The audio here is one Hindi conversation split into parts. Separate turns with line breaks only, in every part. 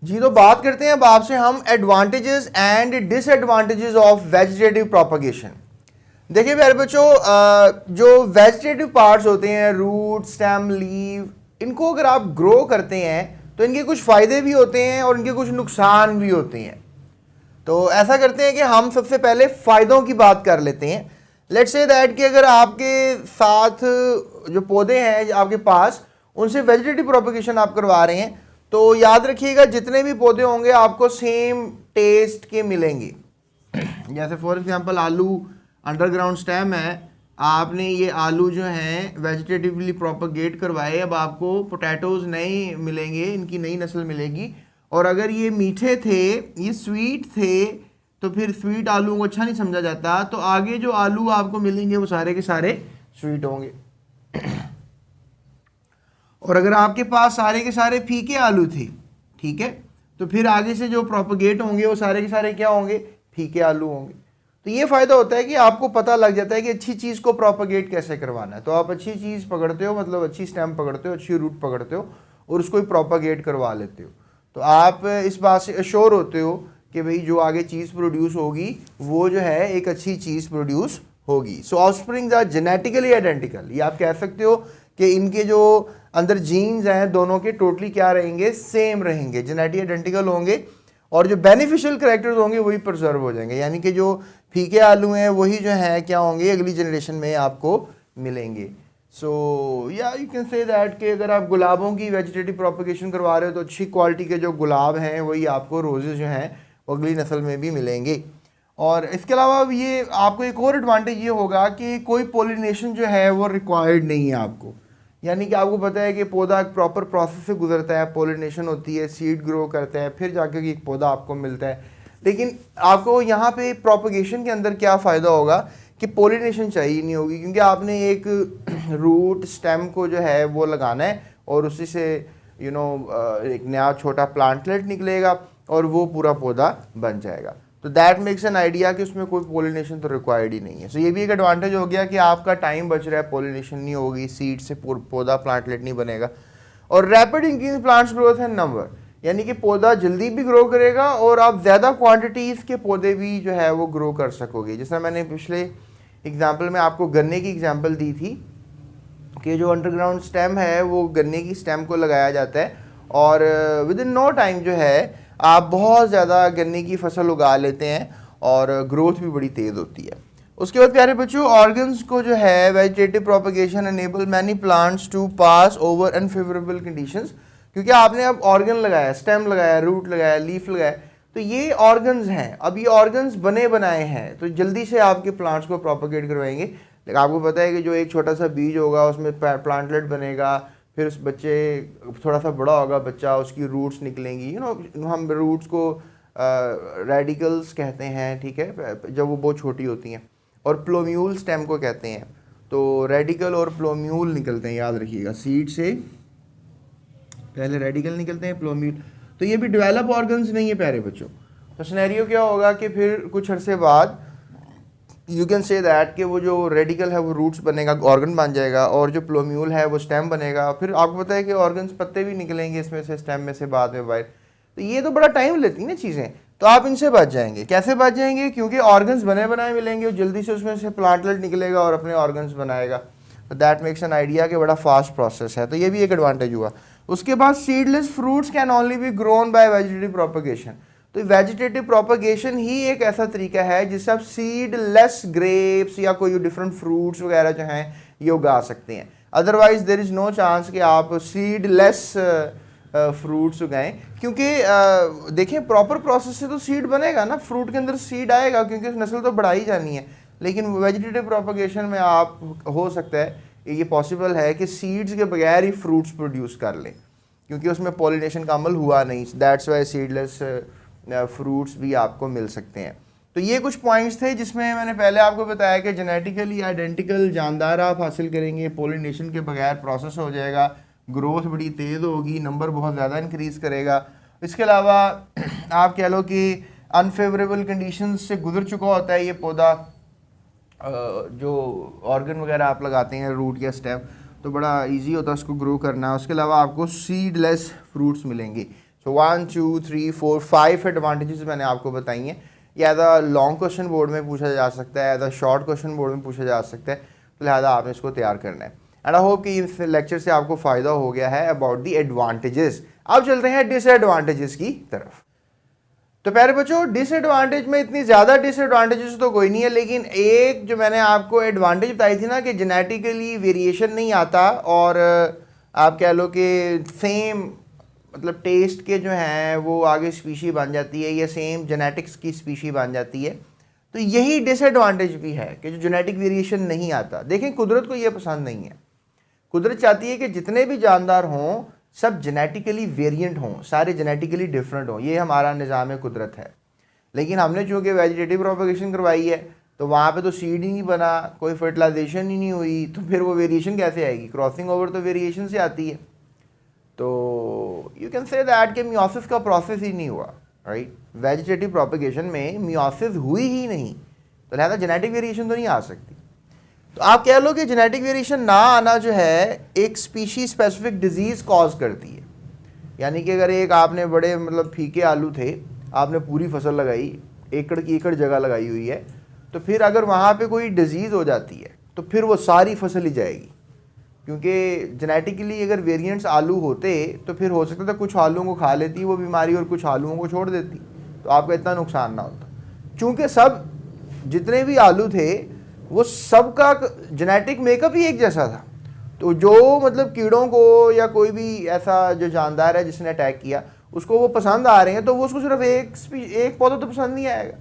जी तो बात करते हैं अब आपसे हम advantages and disadvantages of vegetative propagation. देखिए प्यारे बच्चों, जो वेजिटेटिव पार्ट्स होते हैं, रूट, स्टेम, लीव, इनको अगर आप ग्रो करते हैं तो इनके कुछ फ़ायदे भी होते हैं और इनके कुछ नुकसान भी होते हैं। तो ऐसा करते हैं कि हम सबसे पहले फ़ायदों की बात कर लेते हैं। लेट्स से दैट कि अगर आपके साथ जो पौधे हैं आपके पास, उनसे वेजिटेटिव प्रोपगेशन आप करवा रहे हैं, तो याद रखिएगा जितने भी पौधे होंगे आपको सेम टेस्ट के मिलेंगे। जैसे फॉर एग्जांपल आलू अंडरग्राउंड स्टेम है, आपने ये आलू जो हैं वेजिटेटिवली प्रोपगेट करवाए, अब आपको पोटैटोज नए मिलेंगे, इनकी नई नस्ल मिलेगी। और अगर ये मीठे थे, ये स्वीट थे, तो फिर स्वीट आलू को अच्छा नहीं समझा जाता, तो आगे जो आलू आपको मिलेंगे वो सारे के सारे स्वीट होंगे। और अगर आपके पास सारे के सारे फीके आलू थे, ठीक है, तो फिर आगे से जो प्रोपगेट होंगे वो सारे के सारे क्या होंगे, फीके आलू होंगे। तो ये फ़ायदा होता है कि आपको पता लग जाता है कि अच्छी चीज़ को प्रोपगेट कैसे करवाना है। तो आप अच्छी चीज़ पकड़ते हो, मतलब अच्छी स्टेम पकड़ते हो, अच्छी रूट पकड़ते हो और उसको ही प्रोपगेट करवा लेते हो। तो आप इस बात से अश्योर होते हो कि भाई जो आगे चीज़ प्रोड्यूस होगी वो जो है एक अच्छी चीज़ प्रोड्यूस होगी। सो ऑफस्प्रिंग्स आर जेनेटिकली आइडेंटिकल। ये आप कह सकते हो कि इनके जो अंदर जीन्स हैं दोनों के टोटली क्या रहेंगे, सेम रहेंगे, जेनेटिकली आइडेंटिकल होंगे, और जो बेनिफिशियल करेक्टर्स होंगे वही प्रिजर्व हो जाएंगे। यानी कि जो फीके आलू हैं वही जो है क्या होंगे, अगली जनरेशन में आपको मिलेंगे। सो या यू कैन से दैट कि अगर आप गुलाबों की वेजिटेटिव प्रोपगेशन करवा रहे हो तो अच्छी क्वालिटी के जो गुलाब हैं वही आपको रोजेज जो हैं वो अगली नस्ल में भी मिलेंगे। और इसके अलावा ये आपको एक और एडवांटेज ये होगा कि कोई पोलिनेशन जो है वो रिक्वायर्ड नहीं है आपको। यानी कि आपको पता है कि पौधा एक प्रॉपर प्रोसेस से गुजरता है, पोलिनेशन होती है, सीड ग्रो करता है, फिर जाकर एक पौधा आपको मिलता है। लेकिन आपको यहाँ पे प्रोपगेशन के अंदर क्या फ़ायदा होगा कि पोलिनेशन चाहिए नहीं होगी, क्योंकि आपने एक रूट स्टेम को जो है वो लगाना है और उसी से एक नया छोटा प्लांटलेट निकलेगा और वो पूरा पौधा बन जाएगा। तो दैट मेक्स एन आइडिया कि उसमें कोई पोलिनेशन तो रिक्वायर्ड ही नहीं है। सो ये भी एक एडवांटेज हो गया कि आपका टाइम बच रहा है, पोलिनेशन नहीं होगी, सीड से पौधा प्लांटलेट नहीं बनेगा। और rapid increase plants growth and number, यानी कि पौधा जल्दी भी ग्रो करेगा और आप ज़्यादा क्वांटिटीज़ के पौधे भी जो है वो ग्रो कर सकोगे। जैसा मैंने पिछले एग्जाम्पल में आपको गन्ने की एग्जाम्पल दी थी कि जो अंडरग्राउंड स्टेम है वो गन्ने की स्टेम को लगाया जाता है और विद इन नो टाइम जो है आप बहुत ज़्यादा गन्ने की फसल उगा लेते हैं और ग्रोथ भी बड़ी तेज़ होती है। उसके बाद प्यारे बच्चों, ऑर्गन्स को जो है vegetative propagation enable many plants to pass over unfavourable conditions, क्योंकि आपने अब ऑर्गन लगाया, स्टेम लगाया, रूट लगाया, लीफ लगाया, तो ये ऑर्गन्स हैं। अब ये ऑर्गन्स बने बनाए हैं तो जल्दी से आपके प्लांट्स को प्रोपगेट करवाएंगे। लेकिन आपको पता है कि जो एक छोटा सा बीज होगा उसमें प्लांटलेट बनेगा, फिर उस बच्चे थोड़ा सा बड़ा होगा बच्चा, उसकी रूट्स निकलेंगी। हम रूट्स को रेडिकल्स कहते हैं, ठीक है, जब वो बहुत छोटी होती हैं, और प्लोम्यूल स्टेम को कहते हैं। तो रेडिकल और प्लोम्यूल निकलते हैं, याद रखिएगा, सीड से पहले रेडिकल निकलते हैं, प्लोम्यूल। तो ये भी डेवलप ऑर्गन्स नहीं है प्यारे बच्चों। तो सिनेरियो क्या होगा कि फिर कुछ अरसे बाद यू कैन से दैट कि वो जो रेडिकल है वो रूट्स बनेगा, ऑर्गन बन जाएगा, और जो प्लोम्यूल है वो स्टेम बनेगा। फिर आपको पता है कि ऑर्गन्स पत्ते भी निकलेंगे इसमें से, स्टेम में से बाद में बाहर। तो ये तो बड़ा टाइम लेती है ना चीज़ें, तो आप इनसे बच जाएंगे। कैसे बच जाएंगे? क्योंकि ऑर्गन्स बने बनाए मिलेंगे और जल्दी से उसमें से प्लांटलेट निकलेगा और अपने ऑर्गन्स बनाएगा। तो दैट मेक्स एन आइडिया कि बड़ा फास्ट प्रोसेस है। तो ये भी एक एडवांटेज हुआ। उसके बाद seedless fruits can only B grown by vegetative propagation. तो वेजिटेटिव प्रोपगेशन ही एक ऐसा तरीका है जिससे आप सीडलेस ग्रेप्स या कोई डिफरेंट फ्रूट्स वगैरह जो हैं ये उगा सकते हैं। Otherwise there is no chance कि आप सीडलेस फ्रूट्स उगाएं, क्योंकि देखें प्रॉपर प्रोसेस से तो सीड बनेगा ना, फ्रूट के अंदर सीड आएगा क्योंकि नस्ल तो बढ़ाई जानी है। लेकिन वेजिटेटिव प्रोपगेशन में आप हो सकता है, ये पॉसिबल है कि सीड्स के बगैर ही फ्रूट्स प्रोड्यूस कर लें, क्योंकि उसमें पॉलिनेशन का अमल हुआ नहीं। दैट्स वाई सीडलेस फ्रूट्स भी आपको मिल सकते हैं। तो ये कुछ पॉइंट्स थे जिसमें मैंने पहले आपको बताया कि जेनेटिकली आइडेंटिकल जानदार आप हासिल करेंगे, पॉलिनेशन के बगैर प्रोसेस हो जाएगा, ग्रोथ बड़ी तेज़ होगी, नंबर बहुत ज़्यादा इंक्रीज़ करेगा। इसके अलावा आप कह लो कि अनफेवरेबल कंडीशंस से गुजर चुका होता है ये पौधा, जो ऑर्गन वगैरह आप लगाते हैं रूट या स्टेम, तो बड़ा इजी होता है उसको ग्रो करना। उसके अलावा आपको सीडलेस फ्रूट्स मिलेंगे। सो 1 2 3 4 5 एडवांटेजेस मैंने आपको बताई हैं। ये as a long question board में पूछा जा सकता है, as a short question board में पूछा जा सकता है, तो लिहाजा आपने इसको तैयार करना है। एंड आई होप कि इस लेक्चर से आपको फ़ायदा हो गया है अबाउट दी एडवांटेजेस। अब चलते हैं डिसएडवांटेजेस की तरफ। तो प्यारे बच्चों, डिसएडवांटेज में इतनी ज़्यादा डिसएडवांटेजेस तो कोई नहीं है, लेकिन एक जो मैंने आपको एडवांटेज बताई थी ना कि जेनेटिकली वेरिएशन नहीं आता और आप कह लो कि सेम मतलब टेस्ट के जो हैं वो आगे स्पीशी बन जाती है या सेम जेनेटिक्स की स्पीशी बन जाती है, तो यही डिसएडवांटेज भी है कि जो जेनेटिक वेरिएशन नहीं आता। देखें, कुदरत को ये पसंद नहीं है। कुदरत चाहती है कि जितने भी जानदार हों सब जेनेटिकली वेरिएंट हों, सारे जेनेटिकली डिफरेंट हों। ये हमारा निज़ाम कुदरत है। लेकिन हमने चूँकि वेजिटेटिव प्रोपगेशन करवाई है तो वहाँ पे तो सीड ही नहीं बना, कोई फर्टिलाइजेशन ही नहीं हुई, तो फिर वो वेरिएशन कैसे आएगी? क्रॉसिंग ओवर तो वेरिएशन से आती है। तो यू कैन से दैट कि मियोसिस का प्रोसेस ही नहीं हुआ, राइट। वेजिटेटिव प्रोपगेशन में मियोसिस हुई ही नहीं, तो लिहाजा जेनेटिक वेरिएशन तो नहीं आ सकती। तो आप कह लो कि जेनेटिक वेरिएशन ना आना जो है एक स्पीशी स्पेसिफिक डिजीज़ कॉज करती है। यानी कि अगर एक आपने बड़े मतलब फीके आलू थे, आपने पूरी फसल लगाई, एकड़ की एकड़ जगह लगाई हुई है, तो फिर अगर वहाँ पे कोई डिजीज़ हो जाती है तो फिर वो सारी फसल ही जाएगी। क्योंकि जेनेटिकली अगर वेरिएंट्स आलू होते तो फिर हो सकता था कुछ आलूओं को खा लेती वो बीमारी और कुछ आलूओं को छोड़ देती, तो आपका इतना नुकसान ना होता। चूँकि सब जितने भी आलू थे वो सबका जेनेटिक मेकअप ही एक जैसा था, तो जो मतलब कीड़ों को या कोई भी ऐसा जो जानदार है जिसने अटैक किया उसको वो पसंद आ रहे हैं, तो वो उसको सिर्फ एक पौधा तो पसंद नहीं आएगा,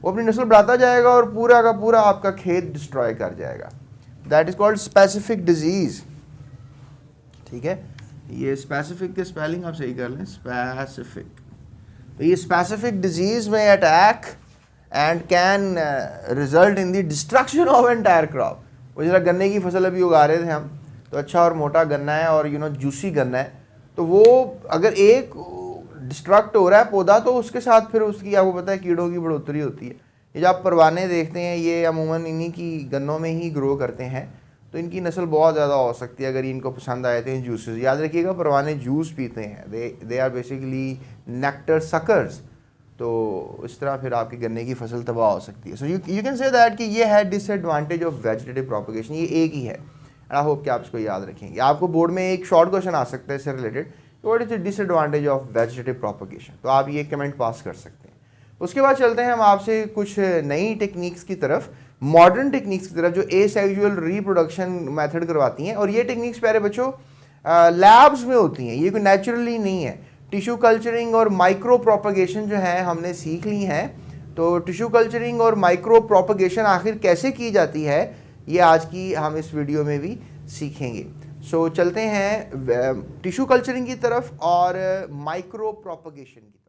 वो अपनी नस्ल बढ़ाता जाएगा और पूरा का पूरा आपका खेत डिस्ट्रॉय कर जाएगा। That is called specific disease. ठीक है, ये स्पेसिफिक के स्पेलिंग आप सही कर लें, स्पेसिफिक। तो ये स्पेसिफिक डिजीज़ में attack and can result in the destruction of entire crop. वो जरा गन्ने की फसल अभी उगा रहे थे हम, तो अच्छा और मोटा गन्ना है और जूसी गन्ना है, तो वो अगर एक डिस्ट्रक्ट हो रहा है पौधा तो उसके साथ फिर उसकी आपको पता है कीड़ों की बढ़ोतरी होती है। ये जो आप परवाने देखते हैं ये अमूमन इन्हीं की गन्नों में ही ग्रो करते हैं, तो इनकी नस्ल बहुत ज़्यादा हो सकती है अगर इनको पसंद आए थे जूसेस। याद रखिएगा, परवाने जूस पीते हैं, they are basically nectar suckers. तो इस तरह फिर आपकी गन्ने की फसल तबाह हो सकती है। So you can say that कि ये है डिसएडवांटेज ऑफ वेजिटेटिव प्रोपगेशन, ये एक ही है। एंड आई होप कि आप इसको याद रखेंगे। आपको बोर्ड में एक शॉर्ट क्वेश्चन आ सकता है इससे related, what is the disadvantage of vegetative propagation, तो आप ये कमेंट पास कर सकते हैं। उसके बाद चलते हैं हम आपसे कुछ नई टेक्निक्स की तरफ, मॉडर्न टेक्निक्स की तरफ जो एसेक्सुअल रिप्रोडक्शन मेथड करवाती हैं। और ये टेक्निक्स प्यारे बच्चों लैब्स में होती हैं, ये कोई नेचुरली नहीं है। टिश्यू कल्चरिंग और माइक्रो प्रोपगेशन जो है हमने सीख ली हैं। तो टिश्यू कल्चरिंग और माइक्रो प्रोपगेशन आखिर कैसे की जाती है ये आज की हम इस वीडियो में भी सीखेंगे। सो चलते हैं टिश्यू कल्चरिंग की तरफ और माइक्रो प्रोपगेशन की तरफ।